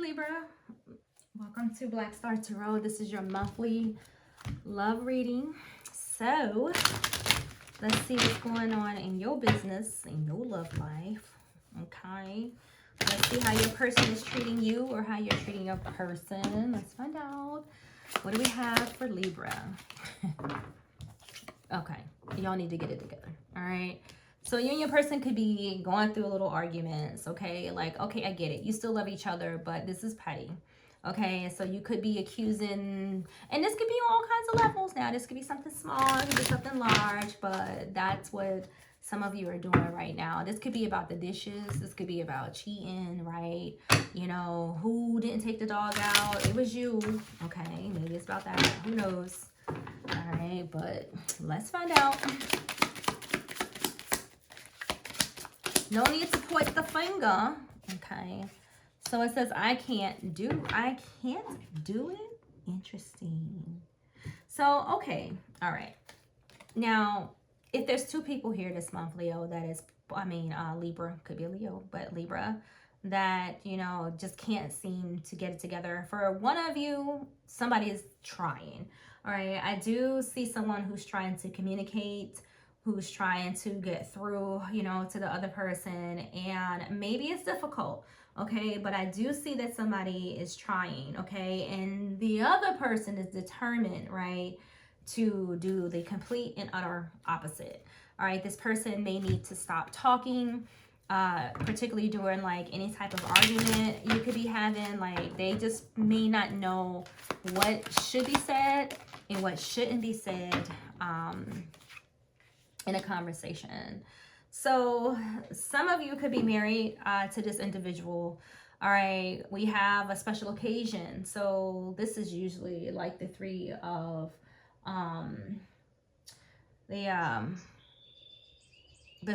Libra. Welcome to Black Star Tarot. This is your monthly love reading. So, let's see what's going on in your business, in your love life. Okay. Let's see how your person is treating you or how you're treating your person. Let's find out. What do we have for Libra? Okay. Y'all need to get it together. All right. So you and your person could be going through a little arguments, okay? Like, okay, I get it. You still love each other, but this is petty, okay? So you could be accusing, and this could be on all kinds of levels now. This could be something small, it could be something large, but that's what some of you are doing right now. This could be about the dishes. This could be about cheating, right? You know, who didn't take the dog out? It was you, okay? Maybe it's about that. Who knows? All right, but let's find out. No need to point the finger, okay? So it says, I can't do it? Interesting. So, okay, all right. Now, if there's two people here this month, Leo, that is, Libra, could be a Leo, but Libra, that, you know, just can't seem to get it together. For one of you, somebody is trying, all right? I do see someone who's trying to communicate, who's trying to get through, you know, to the other person, and maybe it's difficult, okay? But I do see that somebody is trying, okay? And the other person is determined, right, to do the complete and utter opposite, all right? This person may need to stop talking, particularly during like any type of argument you could be having. Like, they just may not know what should be said and what shouldn't be said, in a conversation. So some of you could be married to this individual. All right, we have a special occasion. So this is usually like the three of the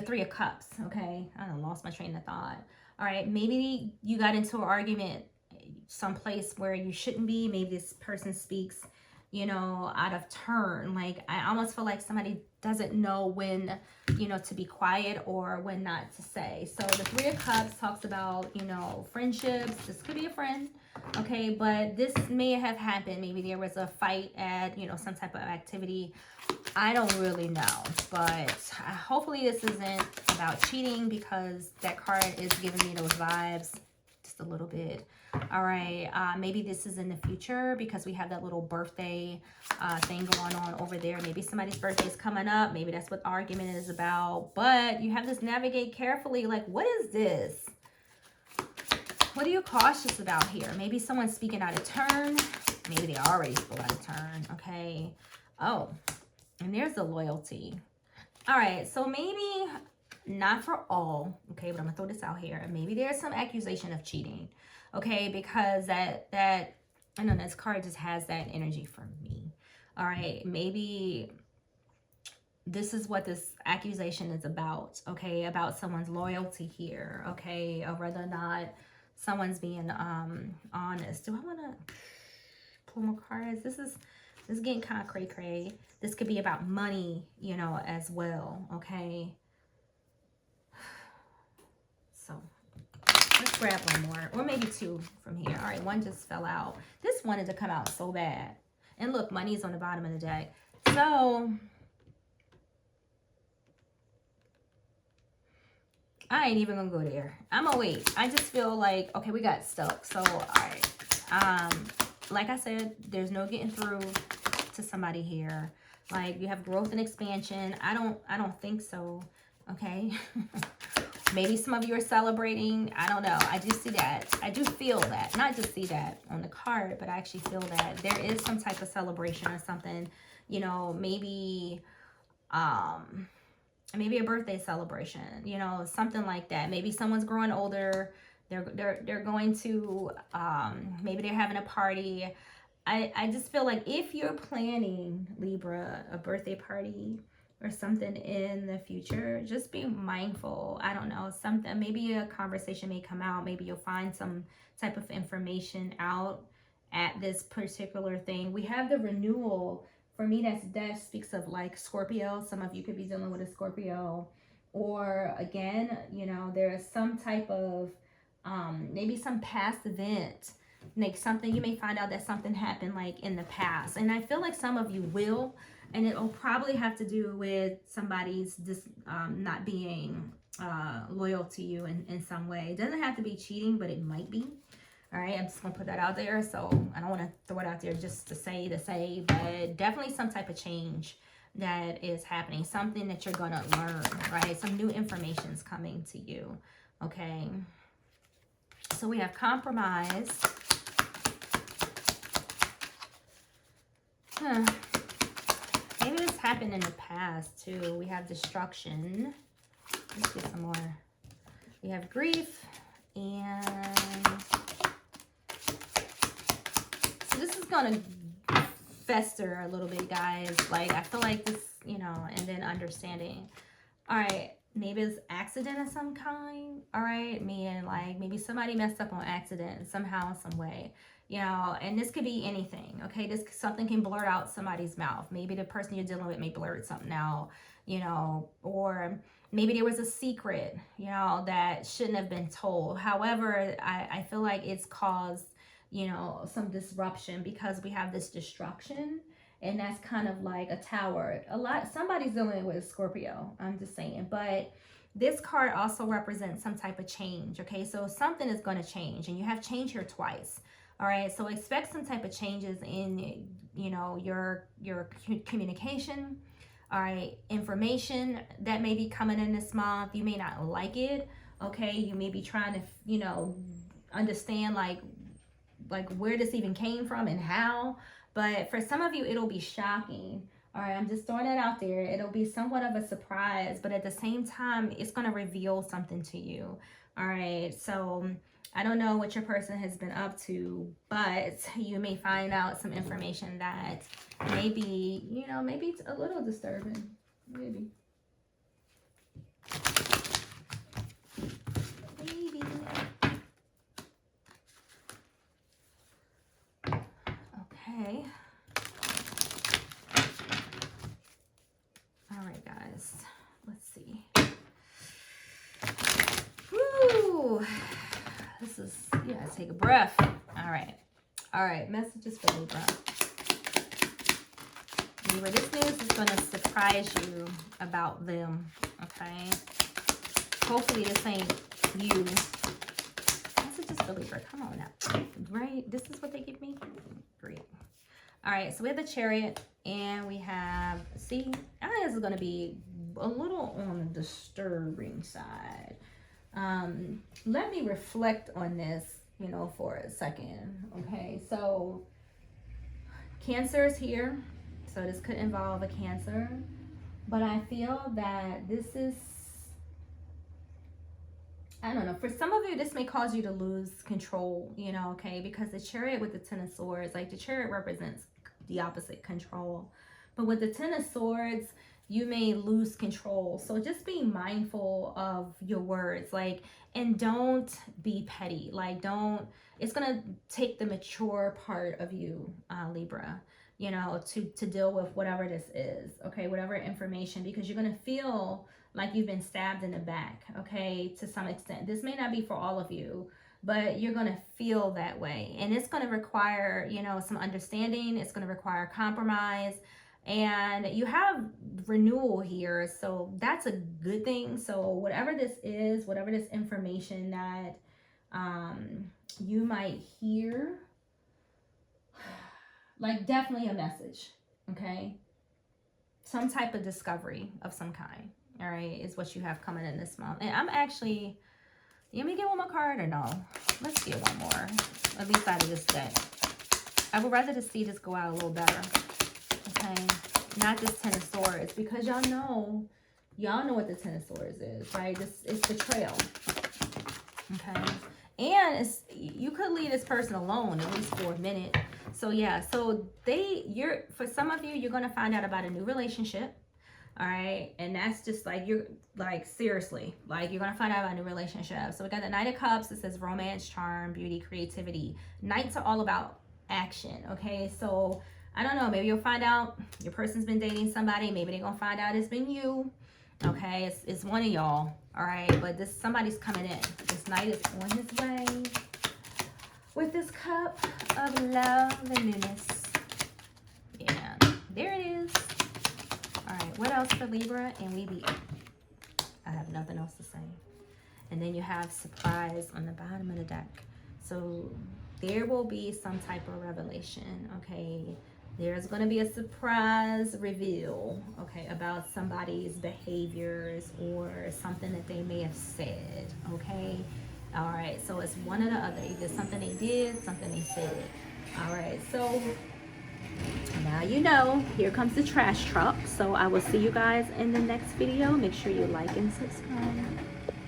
Three of Cups. Okay, I lost my train of thought. All right, maybe you got into an argument someplace where you shouldn't be. Maybe this person speaks, you know, out of turn. Like, I almost feel like somebody doesn't know when, you know, to be quiet or when not to say. So the Three of Cups talks about, you know, friendships. This could be a friend, okay? But this may have happened. Maybe there was a fight at, you know, some type of activity. I don't really know. But hopefully this isn't about cheating, because that card is giving me those vibes just a little bit. All right, maybe this is in the future, because we have that little birthday thing going on over there. Maybe somebody's birthday is coming up. Maybe that's what the argument is about. But you have this navigate carefully. Like, what is this? What are you cautious about here? Maybe someone's speaking out of turn. Maybe they already spoke out of turn, okay? Oh, and there's the loyalty. All right, so maybe not for all, okay, but I'm gonna throw this out here. Maybe there's some accusation of cheating, okay, because that I know this card just has that energy for me. All right, maybe this is what this accusation is about, okay, about someone's loyalty here, okay, or whether or not someone's being honest. Do I want to pull more cards? This is getting kind of cray-cray. This could be about money, you know, as well, okay? So let's grab one more, or maybe two from here. All right, one just fell out. This wanted to come out so bad. And look, money's on the bottom of the deck. So I ain't even gonna go there. I'm gonna wait. I just feel like, okay, we got stuck. So, all right. Like I said, there's no getting through to somebody here. Like, you have growth and expansion. I don't think so. Okay. Maybe some of you are celebrating. I don't know. I do see that. I do feel that. Not just see that on the card, but I actually feel that there is some type of celebration or something. You know, maybe a birthday celebration. You know, something like that. Maybe someone's growing older. They're going to maybe they're having a party. I just feel like if you're planning, Libra, a birthday party or something in the future, just be mindful. I don't know, something, maybe a conversation may come out. Maybe you'll find some type of information out at this particular thing. We have the renewal. For me, that speaks of like Scorpio. Some of you could be dealing with a Scorpio. Or again, you know, there is some type of maybe some past event Like something, you may find out that something happened like in the past. And I feel like some of you will, and it'll probably have to do with somebody's not being loyal to you in some way. It doesn't have to be cheating, but it might be. All right, I'm just gonna put that out there. So I don't want to throw it out there just to say, but definitely some type of change that is happening, something that you're gonna learn, right? Some new information is coming to you. Okay, so we have compromise. Maybe this happened in the past too. We have destruction. Let's get some more. We have grief, and so this is gonna fester a little bit, guys. Like, I feel like this, you know, and then understanding. All right, maybe it's accident of some kind. All right, meaning like maybe somebody messed up on accident somehow, some way. You know, and this could be anything, okay? Something can blurt out somebody's mouth. Maybe the person you're dealing with may blurt something out, you know, or maybe there was a secret, you know, that shouldn't have been told. However, I feel like it's caused, you know, some disruption because we have this destruction, and that's kind of like a tower. Somebody's dealing with a Scorpio, I'm just saying, but this card also represents some type of change, okay? So something is going to change, and you have change here twice. All right, so expect some type of changes in, you know, your communication. All right, information that may be coming in this month. You may not like it, okay? You may be trying to, you know, understand like where this even came from and how. But for some of you, it'll be shocking. All right, I'm just throwing it out there. It'll be somewhat of a surprise, but at the same time, it's going to reveal something to you. All right, so I don't know what your person has been up to, but you may find out some information that maybe, you know, maybe it's a little disturbing. Maybe. Okay. All right, guys. Let's see. Woo! This is, yeah, take a breath. All right, messages for Libra. Libra, this news is going to surprise you about them, okay? Hopefully this ain't you. Messages for Libra, come on now. Right, this is what they give me? Great. All right, so we have the Chariot, and we have, see, I think this is going to be a little on the disturbing side. Let me reflect on this, you know, for a second. Okay, so Cancer is here, so this could involve a Cancer, but I feel that this is, I don't know, for some of you this may cause you to lose control, you know, okay, because the Chariot with the Ten of Swords, like the Chariot represents the opposite, control, but with the Ten of Swords you may lose control. So just be mindful of your words, like, and don't be petty. Like, don't, it's gonna take the mature part of you, Libra, you know, to deal with whatever this is, okay, whatever information, because you're gonna feel like you've been stabbed in the back, okay, to some extent. This may not be for all of you, but you're gonna feel that way. And it's gonna require, you know, some understanding. It's gonna require compromise. And you have renewal here, so that's a good thing. So whatever this is, whatever this information that you might hear, like, definitely a message, okay? Some type of discovery of some kind, all right, is what you have coming in this month. And I'm actually, you want me to get one more card or no? Let's get one more, at least out of this deck. I would rather just see this go out a little better. Okay, not this Ten of Swords, because y'all know what the Ten of Swords is, right? This is betrayal. Okay, and it's, you could leave this person alone at least for a minute. So yeah, so for some of you, you're gonna find out about a new relationship. All right, and that's just like, you're like, seriously, like, you're gonna find out about a new relationship. So we got the Knight of Cups. It says romance, charm, beauty, creativity. Knights are all about action. Okay, so I don't know, maybe you'll find out your person's been dating somebody. Maybe they're gonna find out it's been you. Okay, it's one of y'all. All right, but somebody's coming in. This Knight is on his way with this Cup of loneliness. Yeah, there it is. All right, what else for Libra? And we be, I have nothing else to say. And then you have surprise on the bottom of the deck. So there will be some type of revelation, okay? There's going to be a surprise reveal, okay, about somebody's behaviors or something that they may have said, okay? All right, so it's one or the other. Either something they did, something they said. All right, so now you know, here comes the trash truck. So I will see you guys in the next video. Make sure you like and subscribe.